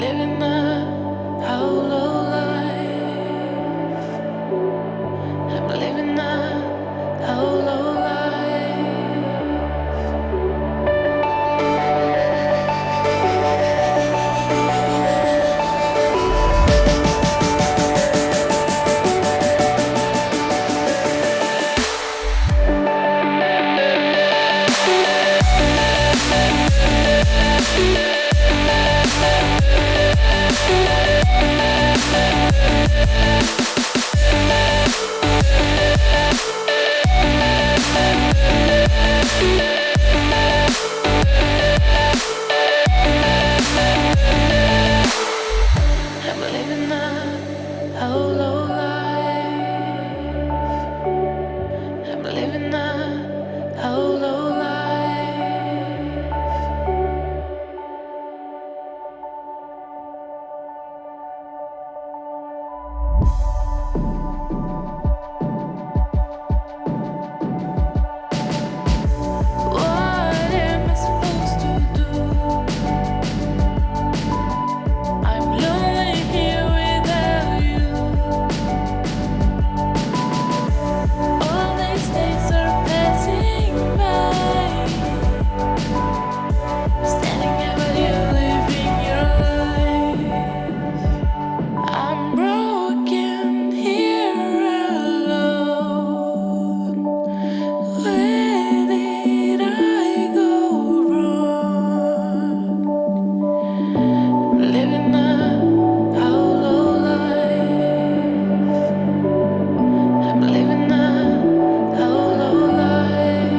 Living a hollow life. I'm living a hollow life. I'm living a hollow life. I'm living a hollow life. What am I supposed to do? I'm lonely here without you. All these days are passing by, standing here while you're living your life. I'm broken here alone. Where did I go wrong? Living a hollow life. I'm living a hollow life.